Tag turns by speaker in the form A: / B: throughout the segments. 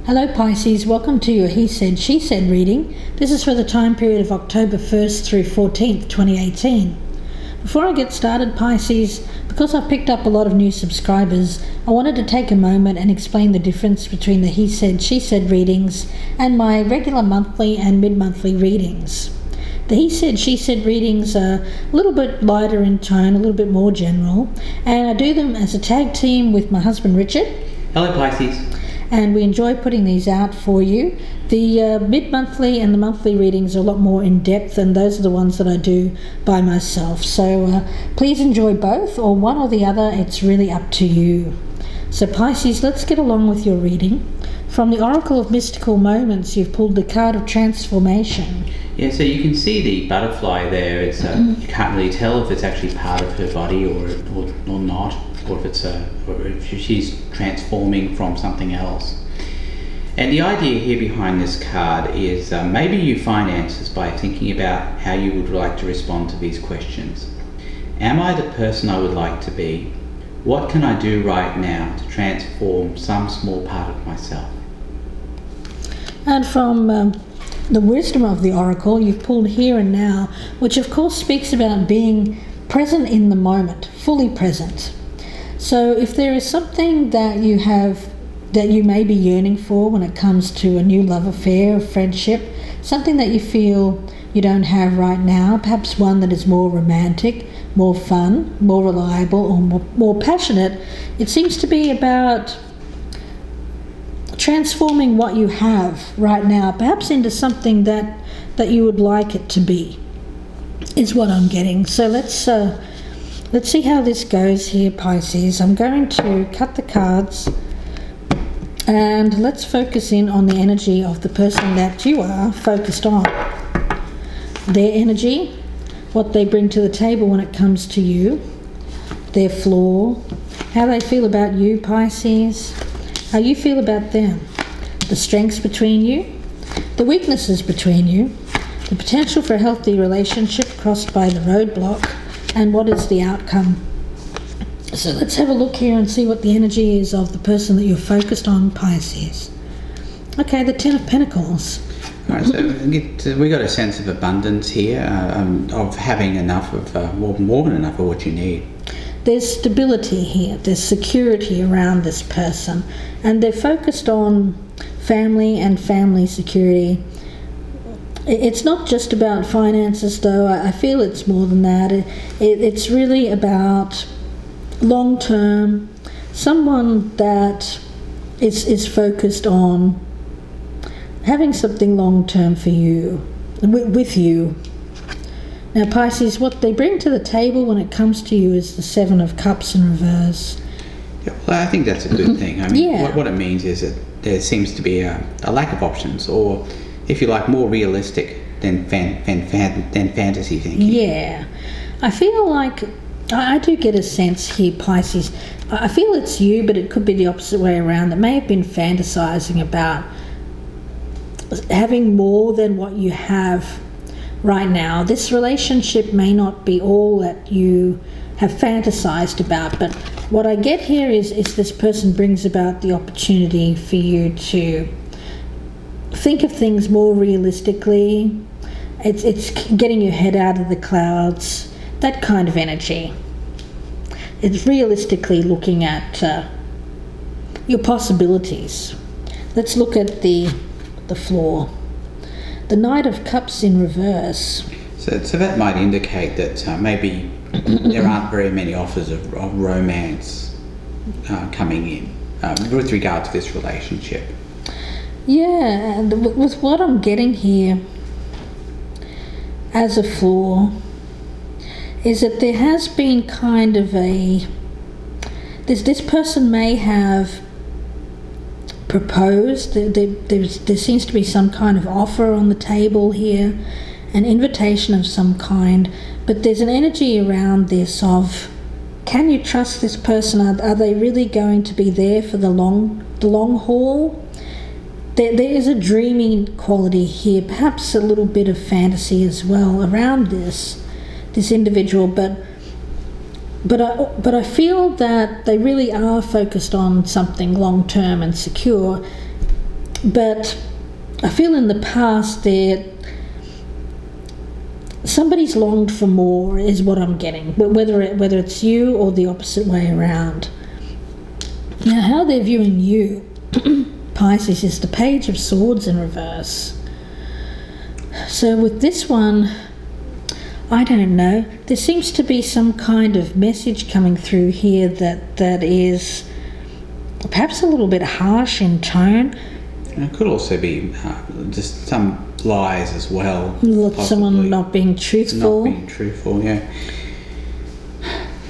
A: Hello Pisces, welcome to your He Said, She Said reading. This is for the time period of October 1st through 14th, 2018. Before I get started, Pisces, because I've picked up a lot of new subscribers, I wanted to take a moment and explain the difference between the He Said, She Said readings and my regular monthly and mid-monthly readings. The He Said, She Said readings are a little bit lighter in tone, a little bit more general, and I do them as a tag team with my husband Richard.
B: Hello Pisces.
A: And we enjoy putting these out for you. The mid-monthly and the monthly readings are a lot more in-depth, and those are the ones that I do by myself. So please enjoy both, or one or the other. It's really up to you. So Pisces, let's get along with your reading. From the Oracle of Mystical Moments, you've pulled the card of Transformation.
B: Yeah, so you can see the butterfly there. It's you can't really tell if it's actually part of her body or not, or if she's transforming from something else. And the idea here behind this card is maybe you find answers by thinking about how you would like to respond to these questions. Am I the person I would like to be? What can I do right now to transform some small part of myself?
A: And from the wisdom of the Oracle, you've pulled Here and Now, which of course speaks about being present in the moment, fully present. So if there is something that you have that you may be yearning for when it comes to a new love affair or friendship, something that you feel you don't have right now, perhaps one that is more romantic, more fun, more reliable, or more passionate, it seems to be about transforming what you have right now, perhaps into something that you would like it to be, is what I'm getting. So let's see how this goes here, Pisces. I'm going to cut the cards and let's focus in on the energy of the person that you are focused on. Their energy, what they bring to the table when it comes to you, their flaw, how they feel about you, Pisces, how you feel about them, the strengths between you, the weaknesses between you, the potential for a healthy relationship crossed by the roadblock, and what is the outcome. So let's have a look here and see what the energy is of the person that you're focused on, Pisces. Okay, the Ten of Pentacles.
B: All right, so we got a sense of abundance here, of having enough of, more than enough of what you need.
A: There's stability here, there's security around this person, and they're focused on family and family security. It's not just about finances though, I feel it's more than that. It's really about long-term, someone that is focused on having something long-term for you, with you. Now Pisces, what they bring to the table when it comes to you is the Seven of Cups in reverse.
B: Yeah, well, I think that's a good thing. I mean,
A: yeah.
B: what it means is that there seems to be a lack of options, or if you like, more realistic than fantasy thinking.
A: Yeah, I feel like I do get a sense here, Pisces. I feel it's you, but it could be the opposite way around. That may have been fantasizing about having more than what you have right now. This relationship may not be all that you have fantasized about, but what I get here is this person brings about the opportunity for you to think of things more realistically. It's getting your head out of the clouds, that kind of energy. It's realistically looking at your possibilities. Let's look at the flaw. The Knight of Cups in reverse.
B: So that might indicate that maybe there aren't very many offers of romance coming in with regard to this relationship.
A: Yeah, and with what I'm getting here as a flaw is that there has been kind of this person may have proposed, there seems to be some kind of offer on the table here, an invitation of some kind, but there's an energy around this of, can you trust this person? Are they really going to be there for the long haul? There is a dreaming quality here, perhaps a little bit of fantasy as well around this individual, but I feel that they really are focused on something long-term and secure. But I feel in the past somebody's longed for more is what I'm getting, whether it's you or the opposite way around. Now, how they're viewing you, Pisces, is the Page of Swords in reverse. So with this one, I don't know. There seems to be some kind of message coming through here that is perhaps a little bit harsh in tone.
B: And it could also be just some lies as well.
A: Someone not being truthful.
B: Not being truthful, yeah.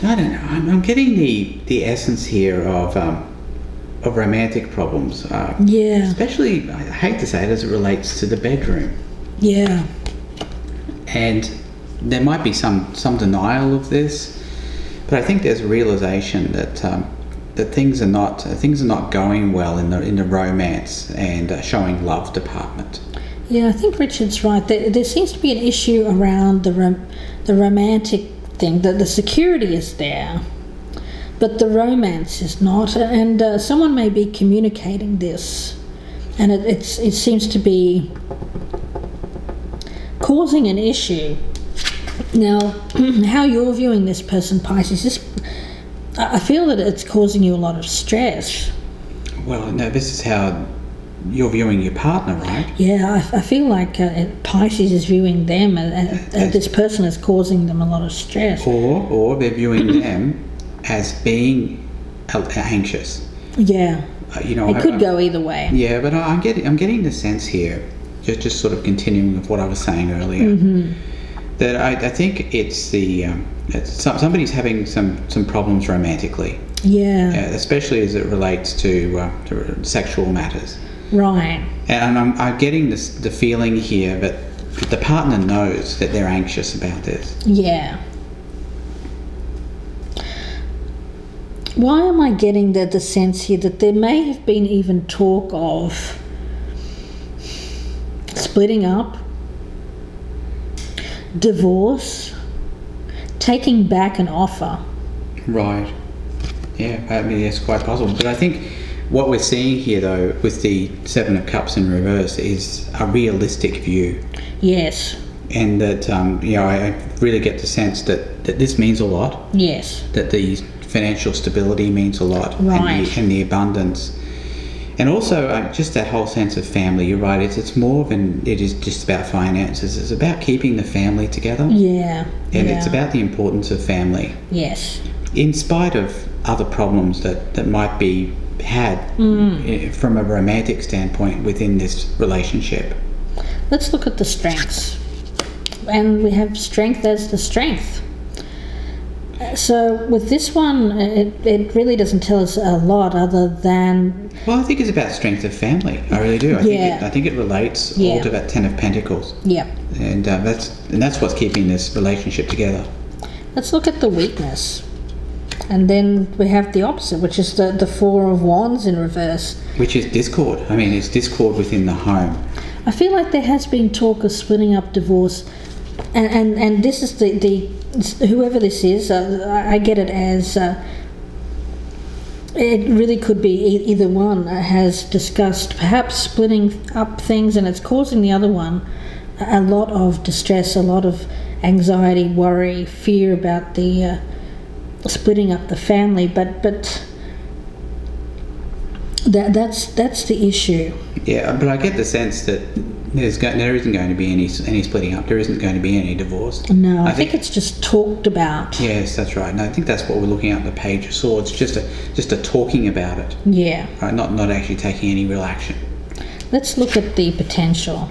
B: I don't know. I'm getting the essence here of romantic problems.
A: Yeah.
B: Especially, I hate to say it, as it relates to the bedroom.
A: Yeah.
B: And there might be some denial of this, but I think there's a realization that things are not going well in the romance and showing love department. Yeah,
A: I think Richard's right. There seems to be an issue around the romantic thing. That the security is there, but the romance is not. And someone may be communicating this, and it seems to be causing an issue. Now, how you're viewing this person, Pisces, I feel that it's causing you a lot of stress.
B: Well, no, this is how you're viewing your partner, right?
A: Yeah, I feel like Pisces is viewing them as this person is causing them a lot of stress.
B: Or they're viewing them as being anxious.
A: Yeah, it could go either way.
B: Yeah, but I'm getting the sense here, just sort of continuing with what I was saying earlier, that I think it's somebody's having some problems romantically.
A: Yeah.
B: Especially as it relates to sexual matters.
A: Right.
B: And I'm getting the feeling here that the partner knows that they're anxious about this.
A: Yeah. Why am I getting the sense here that there may have been even talk of splitting up, divorce, taking back an offer?
B: Right. Yeah, I mean, it's quite possible. But I think what we're seeing here, though, with the Seven of Cups in reverse, is a realistic view.
A: Yes.
B: And that, I really get the sense that this means a lot.
A: Yes.
B: That the financial stability means a lot.
A: Right.
B: And the abundance. And also, just that whole sense of family. You're right. It's more than it is just about finances. It's about keeping the family together.
A: Yeah.
B: And it's about the importance of family.
A: Yes.
B: In spite of other problems that might be had from a romantic standpoint within this relationship.
A: Let's look at the strengths. And we have strength as the strength. So with this one, it really doesn't tell us a lot other than...
B: Well, I think it's about strength of family. I really do. I think it relates all to that Ten of Pentacles.
A: Yeah.
B: And that's what's keeping this relationship together.
A: Let's look at the weakness. And then we have the opposite, which is the Four of Wands in reverse. Which is
B: discord. I mean, it's discord within the home.
A: I feel like there has been talk of splitting up, divorce, and this is the whoever this is, I get it as it really could be either one has discussed perhaps splitting up things, and it's causing the other one a lot of distress, a lot of anxiety, worry, fear about the splitting up the family, but that's the issue.
B: Yeah, but I get the sense that there isn't going to be any splitting up. There isn't going to be any divorce.
A: No, I think it's just talked about.
B: Yes, that's right. And I think that's what we're looking at in the Page of Swords, just a talking about it.
A: Yeah.
B: Right, not actually taking any real action.
A: Let's look at the potential.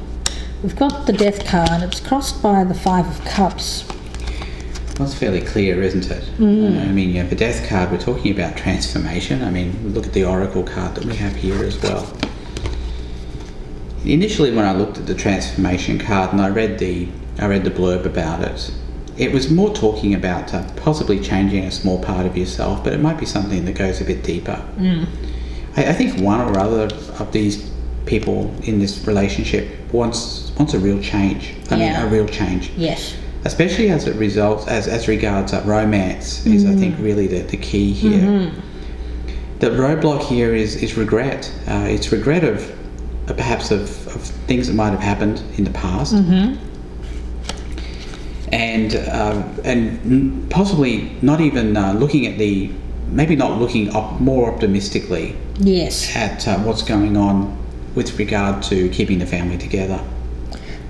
A: We've got the Death card. It's crossed by the Five of Cups.
B: Well, it's fairly clear, isn't it? I mean, the Death card, we're talking about transformation. I mean, look at the Oracle card that we have here as well. Initially, when I looked at the transformation card and I read the blurb about it, it was more talking about possibly changing a small part of yourself, but it might be something that goes a bit deeper. I think one or other of these people in this relationship wants a real change. I mean, a real change.
A: Yes.
B: Especially as it results, as regards romance, is I think really the key here. The roadblock here is regret. It's regret of perhaps of things that might have happened in the past. And possibly not even looking at maybe not looking more optimistically at what's going on with regard to keeping the family together.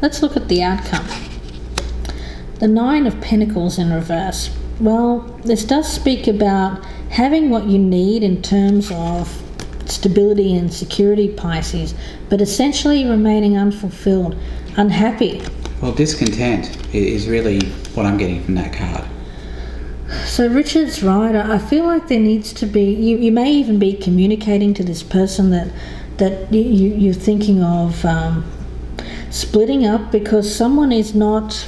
A: Let's look at the outcome. The Nine of Pentacles in reverse. Well, this does speak about having what you need in terms of stability and security, Pisces, but essentially remaining unfulfilled, unhappy.
B: Well, discontent is really what I'm getting from that card.
A: So Richard's right. I feel like there needs to be, you may even be communicating to this person that you're thinking of splitting up, because someone is not,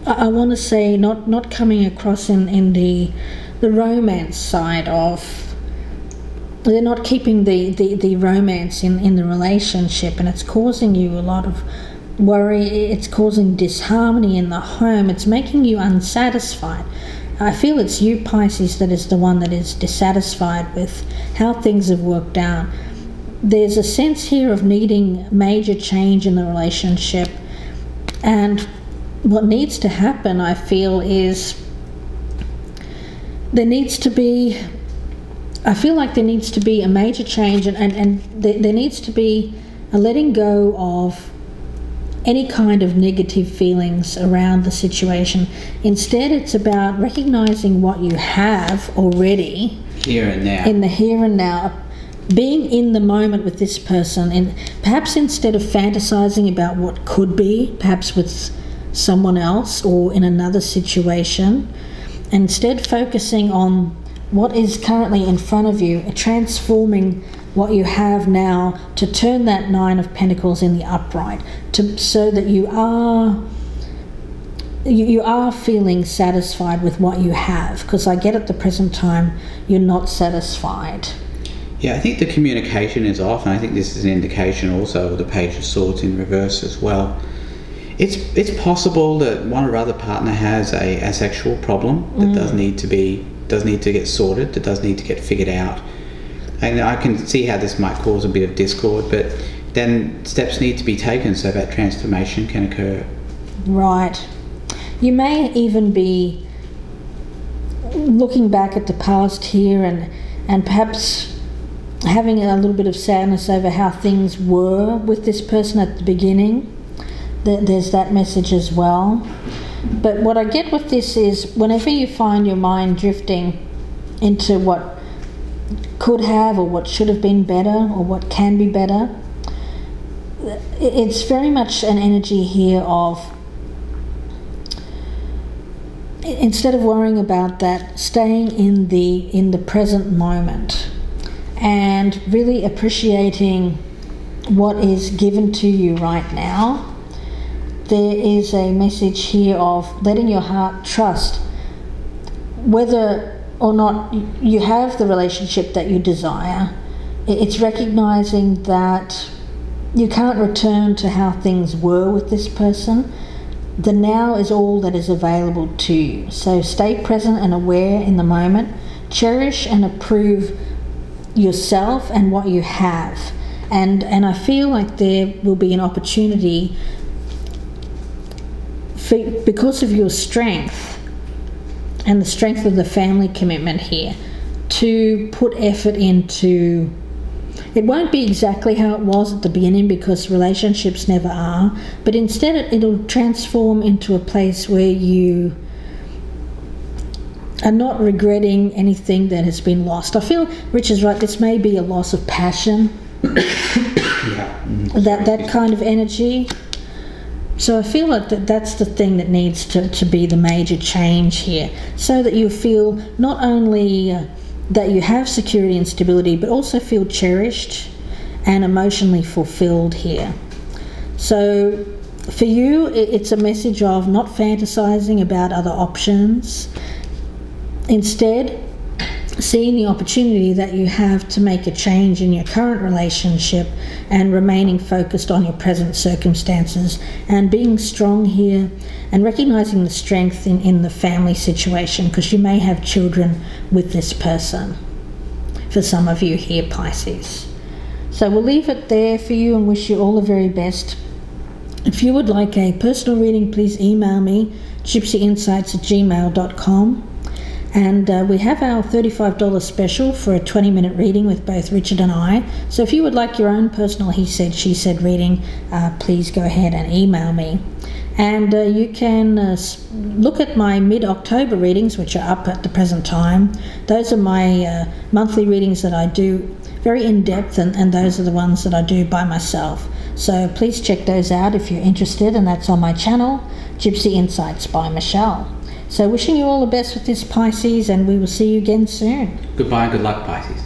A: I want to say, not coming across in the romance side of, they're not keeping the romance in the relationship, and it's causing you a lot of worry. It's causing disharmony in the home. It's making you unsatisfied. I feel it's you, Pisces, that is the one that is dissatisfied with how things have worked out. There's a sense here of needing major change in the relationship, and what needs to happen, I feel, is there needs to be, I feel like there needs to be a major change, and there needs to be a letting go of any kind of negative feelings around the situation. Instead, it's about recognizing what you have already
B: here and now,
A: in the here and now, being in the moment with this person, and perhaps instead of fantasizing about what could be, perhaps with someone else or in another situation, instead focusing on what is currently in front of you, transforming what you have now to turn that Nine of Pentacles in the upright, so that you are feeling satisfied with what you have, because I get at the present time you're not satisfied.
B: Yeah, I think the communication is off, and I think this is an indication also of the Page of Swords in reverse as well. It's possible that one or other partner has a sexual problem that does need to get sorted, that does need to get figured out. And I can see how this might cause a bit of discord, but then steps need to be taken so that transformation can occur.
A: Right. You may even be looking back at the past here and perhaps having a little bit of sadness over how things were with this person at the beginning. There's that message as well. But what I get with this is, whenever you find your mind drifting into what could have, or what should have been better, or what can be better, it's very much an energy here of, instead of worrying about that, staying in the present moment and really appreciating what is given to you right now. There is a message here of letting your heart trust whether or not you have the relationship that you desire. It's recognizing that you can't return to how things were with this person. The now is all that is available to you. So stay present and aware in the moment. Cherish and approve yourself and what you have. And I feel like there will be an opportunity because of your strength and the strength of the family commitment here, to put effort into, it won't be exactly how it was at the beginning, because relationships never are, but instead it'll transform into a place where you are not regretting anything that has been lost. I feel Rich is right, this may be a loss of passion, that kind of energy. So I feel like that's the thing that needs to be the major change here, so that you feel not only that you have security and stability, but also feel cherished and emotionally fulfilled here. So for you, it's a message of not fantasizing about other options. Instead, seeing the opportunity that you have to make a change in your current relationship and remaining focused on your present circumstances and being strong here and recognizing the strength in the family situation, because you may have children with this person, for some of you here, Pisces. So we'll leave it there for you and wish you all the very best. If you would like a personal reading, please email me, gypsyinsights@gmail.com. And we have our $35 special for a 20-minute reading with both Richard and I. So if you would like your own personal he said, she said reading, please go ahead and email me. And you can look at my mid-October readings, which are up at the present time. Those are my monthly readings that I do very in-depth, and those are the ones that I do by myself. So please check those out if you're interested, and that's on my channel, Gypsy Insights by Michelle. So wishing you all the best with this, Pisces, and we will see you again soon.
B: Goodbye and good luck, Pisces.